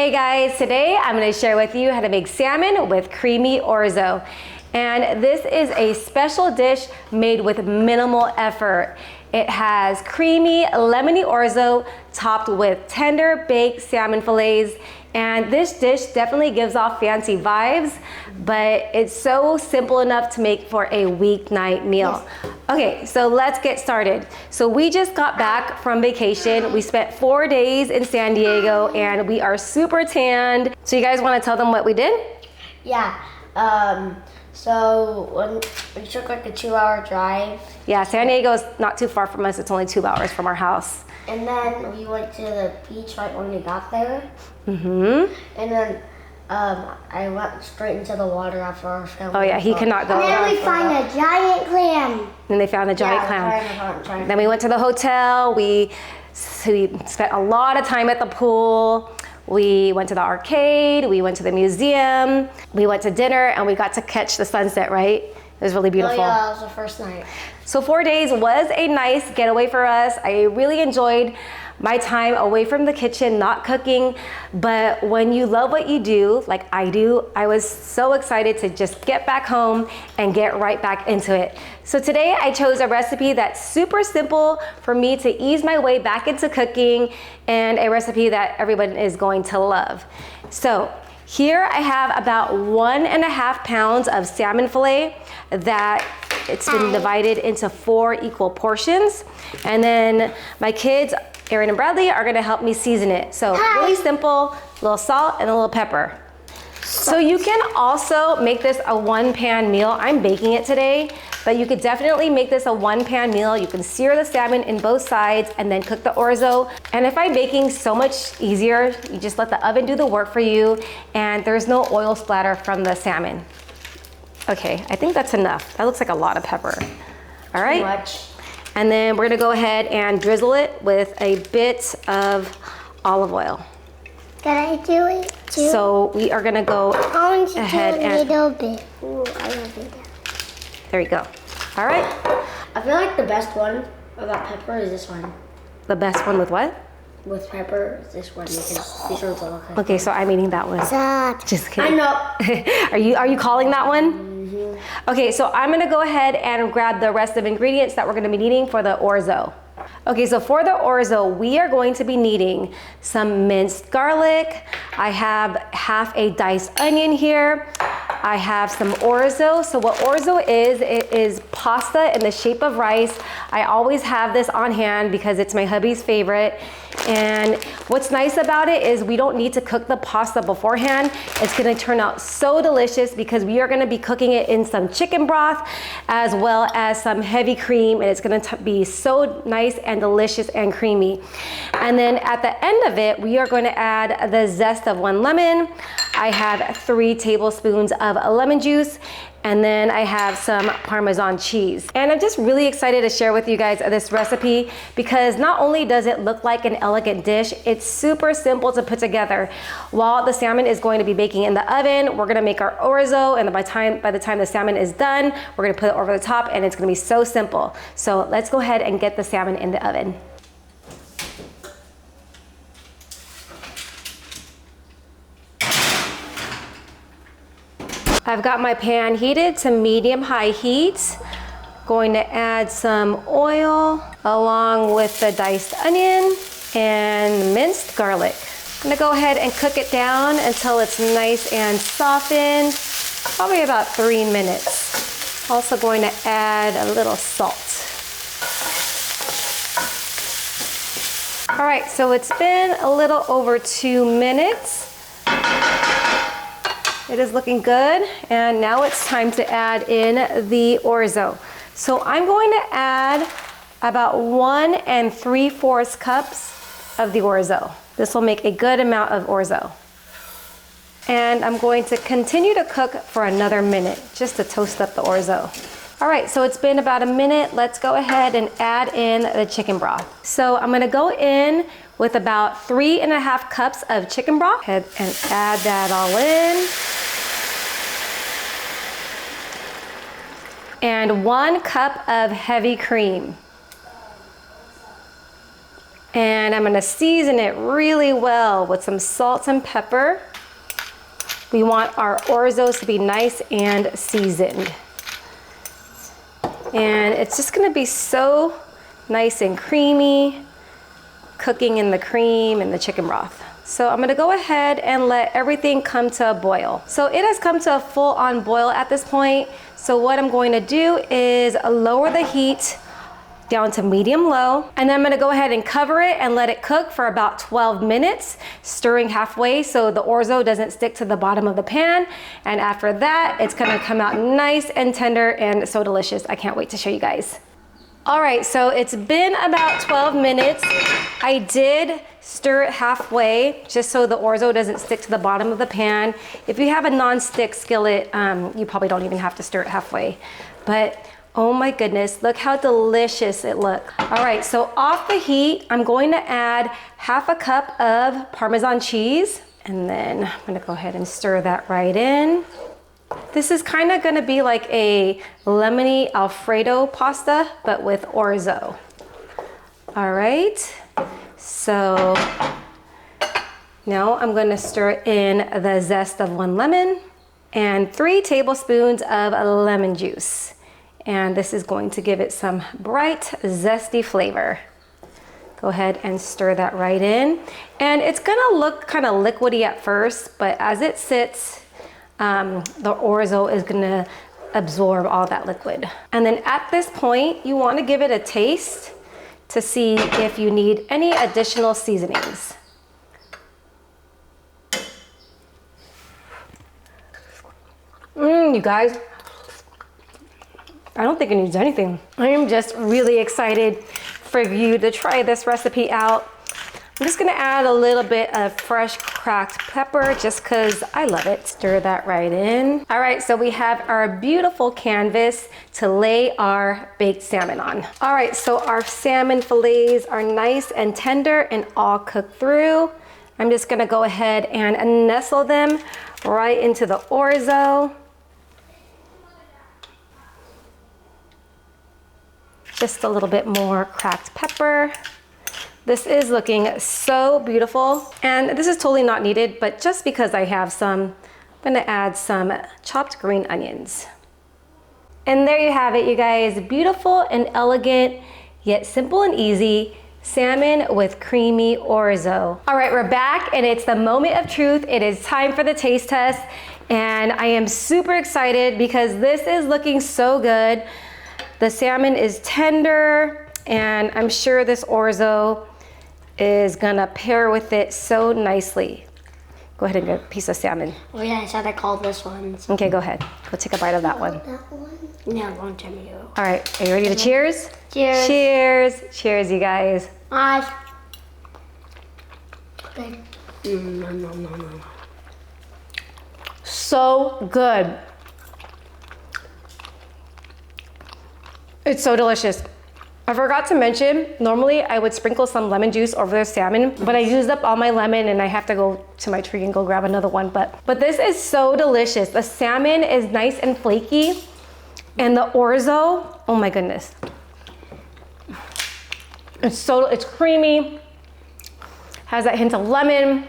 Hey guys, today I'm going to share with you how to make salmon with creamy orzo. And this is a special dish made with minimal effort. It has creamy, lemony orzo topped with tender baked salmon fillets. And this dish definitely gives off fancy vibes, but it's so simple enough to make for a weeknight meal. Okay, so let's get started. So we just got back from vacation. We spent 4 days in San Diego and we are super tanned. So you guys want to tell them what we did? Yeah, so when we took like a 2-hour drive. Yeah, San Diego is not too far from us. It's only 2 hours from our house. And then we went to the beach right when we got there. Mm-hmm. And then I went straight into the water after our family. Oh yeah, he cannot go. And then we found a giant clam. Then they found a giant clam. Then we went to the hotel. We spent a lot of time at the pool. We went to the arcade. We went to the museum. We went to dinner and we got to catch the sunset, right? It was really beautiful. Oh yeah, that was the first night. So 4 days was a nice getaway for us. I really enjoyed my time away from the kitchen, not cooking. But when you love what you do, like I do, I was so excited to just get back home and get right back into it. So today I chose a recipe that's super simple for me to ease my way back into cooking, and a recipe that everyone is going to love. So here I have about 1.5 pounds of salmon fillet that it's been divided into 4 equal portions. And then my kids, Aaron and Bradley, are gonna help me season it. So really simple, a little salt and a little pepper. So you can also make this a 1-pan meal. I'm baking it today, but you could definitely make this a 1-pan meal. You can sear the salmon in both sides and then cook the orzo. And I find baking so much easier. You just let the oven do the work for you, and there's no oil splatter from the salmon. Okay, I think that's enough. That looks like a lot of pepper. All right. Too much. And then we're gonna go ahead and drizzle it with a bit of olive oil. Can I do it too? So we are gonna go ahead a and little bit. Ooh, I love it. there you go. All right. I feel like the best one about pepper is this one. The best one with what? With pepper is this one because these ones all look Okay, so I'm eating that one. Stop. Just I kidding. know. Are you calling that one? Okay, so I'm gonna go ahead and grab the rest of ingredients that we're gonna be needing for the orzo. Okay, so for the orzo, we are going to be needing some minced garlic. I have half a diced onion here. I have some orzo. So what orzo is, it is pasta in the shape of rice. I always have this on hand because it's my hubby's favorite. And what's nice about it is we don't need to cook the pasta beforehand. It's gonna turn out so delicious because we are gonna be cooking it in some chicken broth as well as some heavy cream, and it's gonna be so nice and delicious and creamy. And then at the end of it, we are going to add the zest of 1 lemon. I have 3 tablespoons of lemon juice, and then I have some Parmesan cheese. And I'm just really excited to share with you guys this recipe because not only does it look like an elegant dish, it's super simple to put together. While the salmon is going to be baking in the oven, we're gonna make our orzo, and by the time the salmon is done, we're gonna put it over the top, and it's gonna be so simple. So let's go ahead and get the salmon in the oven. I've got my pan heated to medium-high heat. Going to add some oil along with the diced onion and minced garlic. I'm gonna go ahead and cook it down until it's nice and softened, probably about 3 minutes. Also going to add a little salt. All right, so it's been a little over 2 minutes. It is looking good, and now it's time to add in the orzo. So I'm going to add about 1 3/4 cups of the orzo. This will make a good amount of orzo. And I'm going to continue to cook for another minute, just to toast up the orzo. All right, so it's been about a minute. Let's go ahead and add in the chicken broth. So I'm gonna go in with about 3.5 cups of chicken broth. Head and add that all in. And 1 cup of heavy cream. And I'm gonna season it really well with some salt and pepper. We want our orzos to be nice and seasoned. And it's just gonna be so nice and creamy, cooking in the cream and the chicken broth. So I'm gonna go ahead and let everything come to a boil. So it has come to a full-on boil at this point. So what I'm going to do is lower the heat down to medium low, and then I'm gonna go ahead and cover it and let it cook for about 12 minutes, stirring halfway so the orzo doesn't stick to the bottom of the pan. And after that, it's gonna come out nice and tender and so delicious. I can't wait to show you guys. All right, so it's been about 12 minutes. I did stir it halfway just so the orzo doesn't stick to the bottom of the pan. If you have a non-stick skillet, you probably don't even have to stir it halfway. But oh my goodness, look how delicious it looks. All right, so off the heat, I'm going to add half a cup of Parmesan cheese. And then I'm gonna go ahead and stir that right in. This is kind of gonna be like a lemony Alfredo pasta, but with orzo. All right, so now I'm gonna stir in the zest of 1 lemon and 3 tablespoons of lemon juice. And this is going to give it some bright, zesty flavor. Go ahead and stir that right in. And it's gonna look kind of liquidy at first, but as it sits, the orzo is gonna absorb all that liquid. And then at this point, you wanna give it a taste to see if you need any additional seasonings. You guys, I don't think it needs anything. I am just really excited for you to try this recipe out. I'm just gonna add a little bit of fresh cracked pepper just cause I love it. Stir that right in. All right, so we have our beautiful canvas to lay our baked salmon on. All right, so our salmon fillets are nice and tender and all cooked through. I'm just gonna go ahead and nestle them right into the orzo. Just a little bit more cracked pepper. This is looking so beautiful, and this is totally not needed, but just because I have some, I'm gonna add some chopped green onions. And there you have it, you guys. Beautiful and elegant, yet simple and easy salmon with creamy orzo. All right, we're back, and it's the moment of truth. It is time for the taste test, and I am super excited because this is looking so good. The salmon is tender, and I'm sure this orzo is gonna pair with it so nicely. Go ahead and get a piece of salmon. Oh yeah, I said I called this one. Okay, go ahead. Go take a bite of that one. That one? Yeah, a long time ago. All right, are you ready to cheers? Cheers. Cheers. Cheers, you guys. Bye. So good. It's so delicious. I forgot to mention, normally I would sprinkle some lemon juice over the salmon, but I used up all my lemon and I have to go to my tree and go grab another one. But this is so delicious. The salmon is nice and flaky, and the orzo, oh my goodness. It's creamy, has that hint of lemon.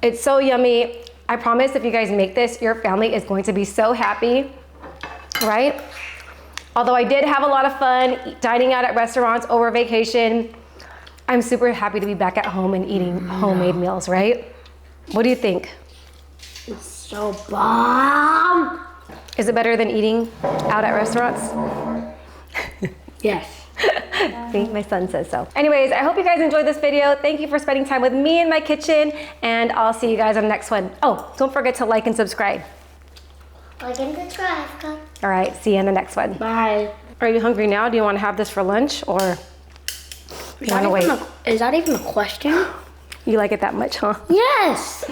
It's so yummy. I promise if you guys make this, your family is going to be so happy, right? Although I did have a lot of fun dining out at restaurants over vacation, I'm super happy to be back at home and eating homemade meals, right? What do you think? It's so bomb. Is it better than eating out at restaurants? Yes. See, my son says so. Anyways, I hope you guys enjoyed this video. Thank you for spending time with me in my kitchen, and I'll see you guys on the next one. Oh, don't forget to like and subscribe. Like and subscribe. All right, see you in the next one. Bye. Are you hungry now? Do you want to have this for lunch, or you want to wait? Is that even a question? You like it that much, huh? Yes.